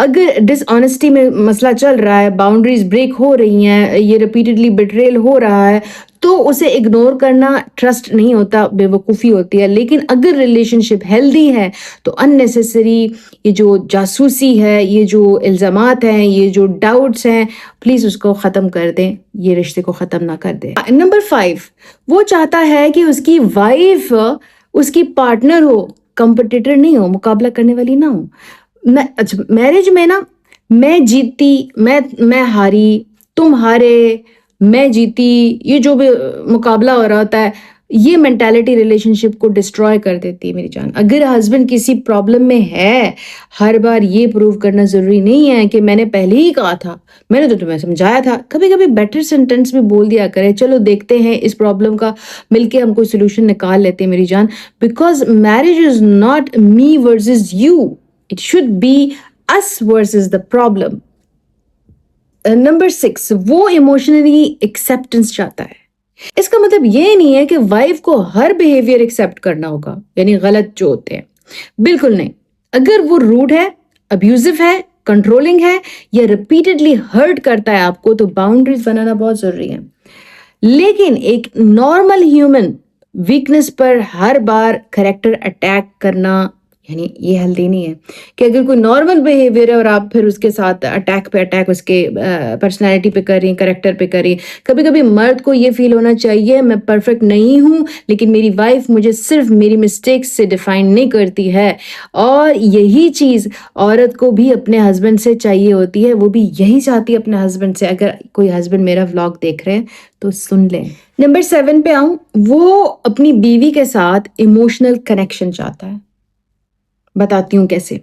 اگر ڈس آنیسٹی میں مسئلہ چل رہا ہے, باؤنڈریز بریک ہو رہی ہیں, یہ ریپیٹڈلی بیٹریل ہو رہا ہے, تو اسے اگنور کرنا ٹرسٹ نہیں ہوتا, بے وقوفی ہوتی ہے. لیکن اگر ریلیشن شپ ہیلدی ہے تو اننیسیسری یہ جو جاسوسی ہے, یہ جو الزامات ہیں, یہ جو ڈاؤٹس ہیں, پلیز اس کو ختم کر دیں, یہ رشتے کو ختم نہ کر دیں. نمبر 5, وہ چاہتا ہے کہ اس کی وائف اس کی پارٹنر ہو, کمپٹیٹر نہیں ہو, مقابلہ کرنے والی نہ ہو. میرج میں نا میں جیتی, میں ہاری, تم ہارے, میں جیتی, یہ جو بھی مقابلہ ہو رہا ہوتا ہے, یہ مینٹالٹی ریلیشن شپ کو ڈسٹروائے کر دیتی ہے میری جان. اگر ہسبینڈ کسی پرابلم میں ہے, ہر بار یہ پروو کرنا ضروری نہیں ہے کہ میں نے پہلے ہی کہا تھا, میں نے تو تمہیں سمجھایا تھا. کبھی کبھی بیٹر سینٹینس بھی بول دیا کرے, چلو دیکھتے ہیں اس پرابلم کا مل کے ہم کوئی سولوشن نکال لیتے ہیں میری جان. Because marriage is not me versus you, it should be us versus the problem. نمبر 6, وہ ایموشنلی ایکسیپٹنس چاہتا ہے. اس کا مطلب یہ نہیں ہے کہ وائف کو ہر بیہیویئر ایکسیپٹ کرنا ہوگا, یعنی غلط جو ہوتے ہیں, بالکل نہیں. اگر وہ روڈ ہے, ابیوزو ہے, کنٹرولنگ ہے, یا ریپیٹڈلی ہرٹ کرتا ہے آپ کو, تو باؤنڈریز بنانا بہت ضروری ہے. لیکن ایک نارمل ہیومن ویکنس پر ہر بار کریکٹر اٹیک کرنا, یعنی یہ ہیلدی نہیں ہے. کہ اگر کوئی نارمل بیہیویئر ہے اور آپ پھر اس کے ساتھ اٹیک پہ اٹیک اس کے پرسنالٹی پہ کر رہی ہیں, کریکٹر پہ کر رہی ہیں. کبھی کبھی مرد کو یہ فیل ہونا چاہیے میں پرفیکٹ نہیں ہوں, لیکن میری وائف مجھے صرف میری مسٹیکس سے ڈیفائن نہیں کرتی ہے. اور یہی چیز عورت کو بھی اپنے ہسبینڈ سے چاہیے ہوتی ہے, وہ بھی یہی چاہتی ہے اپنے ہسبینڈ سے. اگر کوئی ہسبینڈ میرا ولاگ دیکھ رہے ہیں تو سن لیں. نمبر 7 پہ آؤں, وہ اپنی بیوی کے ساتھ ایموشنل کنیکشن چاہتا ہے. بتاتی ہوں کیسے.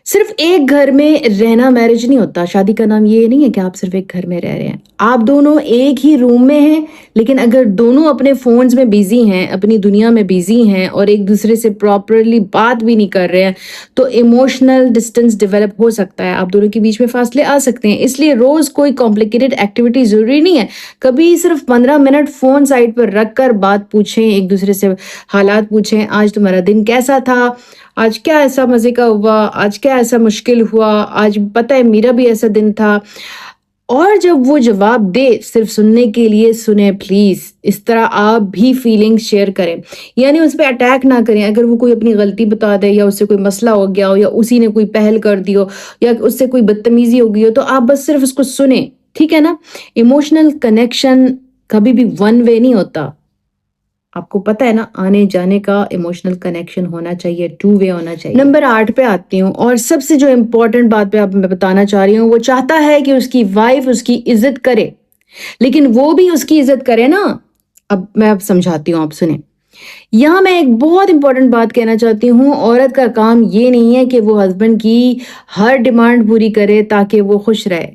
صرف ایک گھر میں رہنا میرج نہیں ہوتا. شادی کا نام یہ نہیں ہے کہ آپ صرف ایک گھر میں رہ رہے ہیں, آپ دونوں ایک ہی روم میں ہیں, لیکن اگر دونوں اپنے فونز میں بیزی ہیں, اپنی دنیا میں بیزی ہیں, اور ایک دوسرے سے پراپرلی بات بھی نہیں کر رہے ہیں, تو ایموشنل ڈسٹینس ڈیولپ ہو سکتا ہے, آپ دونوں کے بیچ میں فاصلے آ سکتے ہیں. اس لیے روز کوئی کمپلیکیٹڈ ایکٹیویٹی ضروری نہیں ہے. کبھی صرف 15 منٹ فون سائڈ پر رکھ کر بات پوچھیں, ایک دوسرے سے حالات پوچھیں. آج تمہارا دن کیسا تھا, آج کیا ایسا مزے کا ہوا, آج کیا ایسا مشکل ہوا, آج پتہ ہے میرا بھی ایسا دن تھا. اور جب وہ جواب دے, صرف سننے کے لیے سنیں پلیز. اس طرح آپ بھی فیلنگ شیئر کریں, یعنی اس پہ اٹیک نہ کریں. اگر وہ کوئی اپنی غلطی بتا دے, یا اس سے کوئی مسئلہ ہو گیا ہو, یا اسی نے کوئی پہل کر دی ہو, یا اس سے کوئی بدتمیزی ہو گئی ہو, تو آپ بس صرف اس کو سنیں, ٹھیک ہے نا. ایموشنل کنیکشن کبھی بھی ون وے نہیں ہوتا. آپ کو پتہ ہے نا, آنے جانے کا ایموشنل کنیکشن ہونا چاہیے, 2 وے ہونا چاہیے. نمبر 8 پہ آتی ہوں, اور سب سے جو امپورٹنٹ بات پہ آپ میں بتانا چاہ رہی ہوں, وہ چاہتا ہے کہ اس کی وائف اس کی عزت کرے, لیکن وہ بھی اس کی عزت کرے نا. اب میں سمجھاتی ہوں, آپ سنیں. یہاں میں ایک بہت امپورٹنٹ بات کہنا چاہتی ہوں. عورت کا کام یہ نہیں ہے کہ وہ ہسبینڈ کی ہر ڈیمانڈ پوری کرے تاکہ وہ خوش رہے,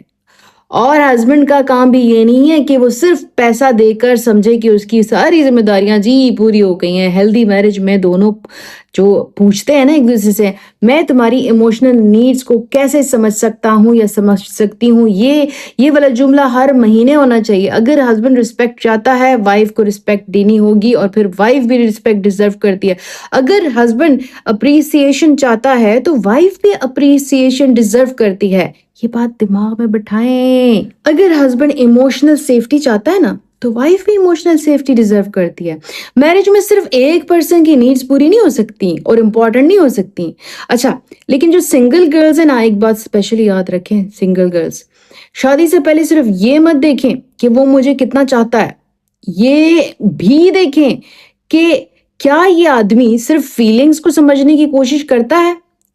اور ہسبینڈ کا کام بھی یہ نہیں ہے کہ وہ صرف پیسہ دے کر سمجھے کہ اس کی ساری ذمہ داریاں جی پوری ہو گئی ہیں. ہیلدی میرج میں دونوں جو پوچھتے ہیں نا ایک دوسرے سے, میں تمہاری ایموشنل نیڈز کو کیسے سمجھ سکتا ہوں یا سمجھ سکتی ہوں, یہ والا جملہ ہر مہینے ہونا چاہیے. اگر ہسبینڈ رسپیکٹ چاہتا ہے, وائف کو رسپیکٹ دینی ہوگی, اور پھر وائف بھی رسپیکٹ ڈیزرو کرتی ہے. اگر ہسبینڈ اپریسیشن چاہتا ہے تو وائف بھی اپریسیشن ڈیزرو کرتی ہے. یہ بات دماغ میں بٹھائیں. اگر ہسبینڈ ایموشنل سیفٹی چاہتا ہے نا, تو وائف بھی ایموشنل سیفٹی ڈیزرو کرتی ہے. میرج میں صرف ایک پرسن کی نیڈز پوری نہیں ہو سکتی اور امپورٹنٹ نہیں ہو سکتی. اچھا, لیکن جو سنگل گرلز ہیں نا, ایک بات اسپیشلی یاد رکھیں, سنگل گرلز شادی سے پہلے صرف یہ مت دیکھیں کہ وہ مجھے کتنا چاہتا ہے, یہ بھی دیکھیں کہ کیا یہ آدمی صرف فیلنگز کو سمجھنے کی کوشش کرتا ہے,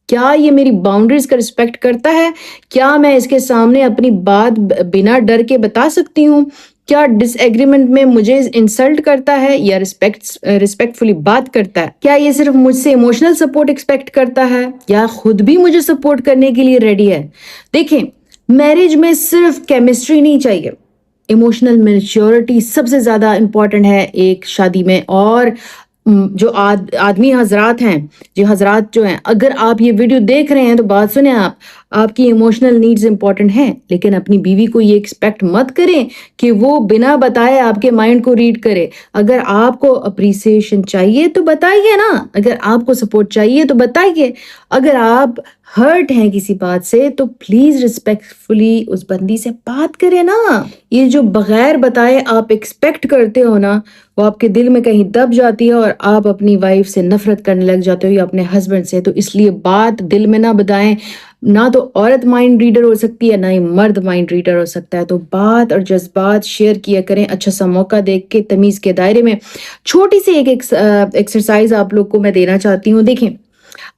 کیا یہ میری باؤنڈریز کا رسپیکٹ کرتا ہے, کیا میں اس کے سامنے اپنی بات بنا ڈر کے بتا سکتی ہوں, کیا ڈس ایگریمنٹ میں مجھے انسلٹ کرتا ہے یا ریسپیکٹفلی بات کرتا ہے, کیا یہ صرف مجھ سے ایموشنل سپورٹ ایکسپیکٹ کرتا ہے یا خود بھی مجھے سپورٹ کرنے کے لیے ریڈی ہے. دیکھیں, میرج میں صرف کیمسٹری نہیں چاہیے, ایموشنل میچیورٹی سب سے زیادہ امپورٹنٹ ہے ایک شادی میں. اور جو آدمی حضرات ہیں, حضرات جو ہیں, اگر آپ یہ ویڈیو دیکھ رہے ہیں تو بات سنیں, آپ کی ایموشنل نیڈز امپورٹنٹ ہیں, لیکن اپنی بیوی کو یہ ایکسپیکٹ مت کریں کہ وہ بنا بتائے آپ کے مائنڈ کو ریڈ کرے. اگر آپ کو اپریسیشن چاہیے تو بتائیے نا, اگر آپ کو سپورٹ چاہیے تو بتائیے. اگر آپ ہرٹ ہیں کسی بات سے تو پلیز ریسپیکٹفلی اس بندی سے بات کرے نا. یہ جو بغیر بتائے آپ ایکسپیکٹ کرتے ہو نا وہ آپ کے دل میں کہیں دب جاتی ہے اور آپ اپنی وائف سے نفرت کرنے لگ جاتے ہو یا اپنے ہسبینڈ سے. تو اس لیے بات دل میں نہ بتائیں. نہ تو عورت مائنڈ ریڈر ہو سکتی ہے نہ ہی مرد مائنڈ ریڈر ہو سکتا ہے. تو بات اور جذبات شیئر کیا کریں اچھا سا موقع دیکھ کے تمیز کے دائرے میں. چھوٹی سی ایک ایکسرسائز آپ لوگ کو میں دینا چاہتی ہوں. دیکھیں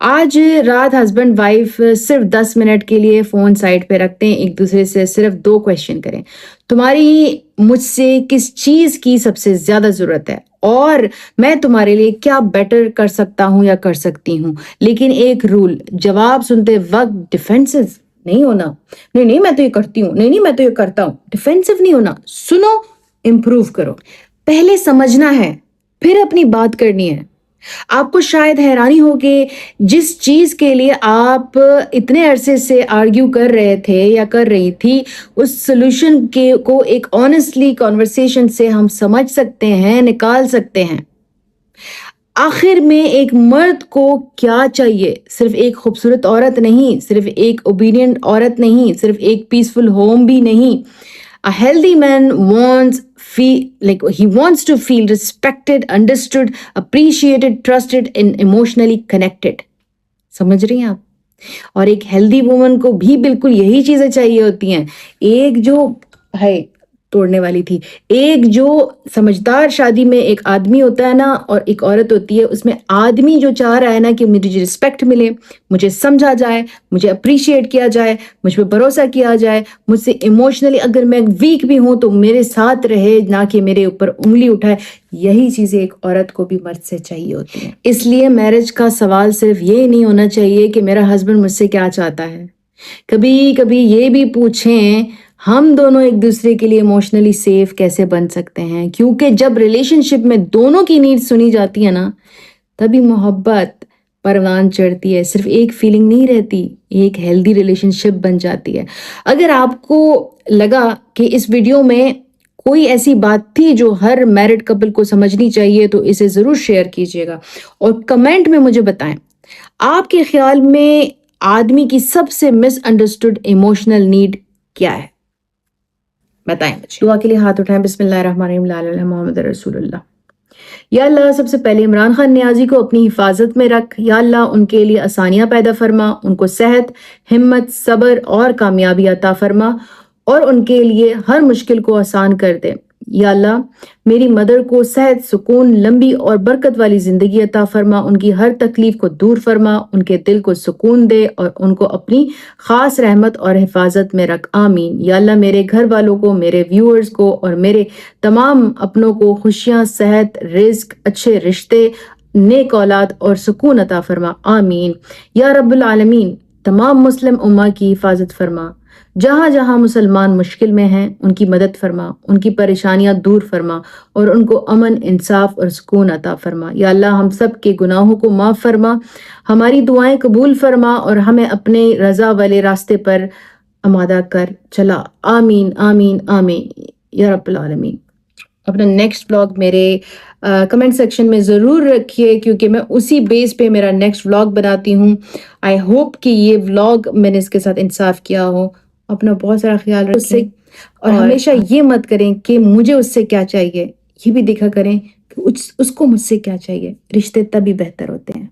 آج رات ہسبینڈ وائف صرف 10 منٹ کے لیے فون سائڈ پہ رکھتے ہیں, ایک دوسرے سے صرف 2 کویشچن کریں. تمہاری مجھ سے کس چیز کی سب سے زیادہ ضرورت ہے اور میں تمہارے لیے کیا بیٹر کر سکتا ہوں یا کر سکتی ہوں. لیکن ایک رول, جواب سنتے وقت ڈیفینسو نہیں ہونا. نہیں میں تو یہ کرتی ہوں, نہیں میں تو یہ کرتا ہوں. ڈیفینسو نہیں ہونا, سنو, امپروو کرو. پہلے سمجھنا ہے پھر اپنی بات کرنی ہے. آپ کو شاید حیرانی ہو کہ جس چیز کے لیے آپ اتنے عرصے سے آرگیو کر رہے تھے یا کر رہی تھی اس سولوشن کو ایک آنیسٹلی کنورسیشن سے ہم سمجھ سکتے ہیں, نکال سکتے ہیں. آخر میں ایک مرد کو کیا چاہیے؟ صرف ایک خوبصورت عورت نہیں, صرف ایک اوبیڈینٹ عورت نہیں, صرف ایک پیسفل ہوم بھی نہیں. A healthy man he wants to feel respected, understood, appreciated, trusted and emotionally connected. سمجھ رہی ہیں آپ؟ اور ایک ہیلدی وومن کو بھی بالکل یہی چیزیں چاہیے ہوتی ہیں. ایک جو ہے توڑنے والی تھی, ایک جو سمجھدار شادی میں ایک آدمی ہوتا ہے نا اور ایک عورت ہوتی ہے, اس میں آدمی جو چاہ رہا ہے نا کہ مجھے رسپیکٹ ملے, مجھے سمجھا جائے, مجھے اپریشیٹ کیا جائے, مجھ پہ بھروسہ کیا جائے, مجھ سے ایموشنلی اگر میں ویک بھی ہوں تو میرے ساتھ رہے, نہ کہ میرے اوپر انگلی اٹھائے. یہی چیزیں ایک عورت کو بھی مرد سے چاہیے ہوتی ہیں. اس لیے میرج کا سوال صرف یہ نہیں ہونا چاہیے کہ میرا ہسبینڈ مجھ سے کیا چاہتا ہے. کبھی کبھی یہ بھی پوچھیں ہم دونوں ایک دوسرے کے لیے ایموشنلی سیف کیسے بن سکتے ہیں. کیونکہ جب ریلیشن شپ میں دونوں کی نیڈ سنی جاتی ہے نا تبھی محبت پروان چڑھتی ہے. صرف ایک فیلنگ نہیں رہتی, ایک ہیلدی ریلیشن شپ بن جاتی ہے. اگر آپ کو لگا کہ اس ویڈیو میں کوئی ایسی بات تھی جو ہر میرڈ کپل کو سمجھنی چاہیے تو اسے ضرور شیئر کیجیے گا اور کمنٹ میں مجھے بتائیں آپ کے خیال میں آدمی کی سب سے مس انڈرسٹوڈ ایموشنل نیڈ کیا ہے. بتائیں مجھے. دعا کے لیے ہاتھ اٹھائیں. بسم اللہ الرحمن الرحیم. لا الہ الا اللہ محمد رسول اللہ. یا اللہ سب سے پہلے عمران خان نیازی کو اپنی حفاظت میں رکھ. یا اللہ ان کے لیے آسانیاں پیدا فرما, ان کو صحت, ہمت, صبر اور کامیابی عطا فرما اور ان کے لیے ہر مشکل کو آسان کر دے. یا اللہ میری مدر کو صحت, سکون, لمبی اور برکت والی زندگی عطا فرما, ان کی ہر تکلیف کو دور فرما, ان کے دل کو سکون دے اور ان کو اپنی خاص رحمت اور حفاظت میں رکھ. آمین. یا اللہ میرے گھر والوں کو, میرے ویورز کو اور میرے تمام اپنوں کو خوشیاں, صحت, رزق, اچھے رشتے, نیک اولاد اور سکون عطا فرما. آمین. یا رب العالمین تمام مسلم امہ کی حفاظت فرما. جہاں جہاں مسلمان مشکل میں ہیں ان کی مدد فرما, ان کی پریشانیاں دور فرما اور ان کو امن, انصاف اور سکون عطا فرما. یا اللہ ہم سب کے گناہوں کو معاف فرما, ہماری دعائیں قبول فرما اور ہمیں اپنے رضا والے راستے پر آمادہ کر چلا. آمین آمین آمین یا رب العالمین. اپنا نیکسٹ ولاگ میرے کمنٹ سیکشن میں ضرور رکھیے کیونکہ میں اسی بیس پہ میرا نیکسٹ ولاگ بناتی ہوں. آئی ہوپ کہ یہ ولاگ میں نے اس کے ساتھ انصاف کیا ہو. اپنا بہت سارا خیال رکھیں اور ہمیشہ یہ مت کریں کہ مجھے اس سے کیا چاہیے, یہ بھی دیکھا کریں کہ اس کو مجھ سے کیا چاہیے. رشتے تبھی بہتر ہوتے ہیں.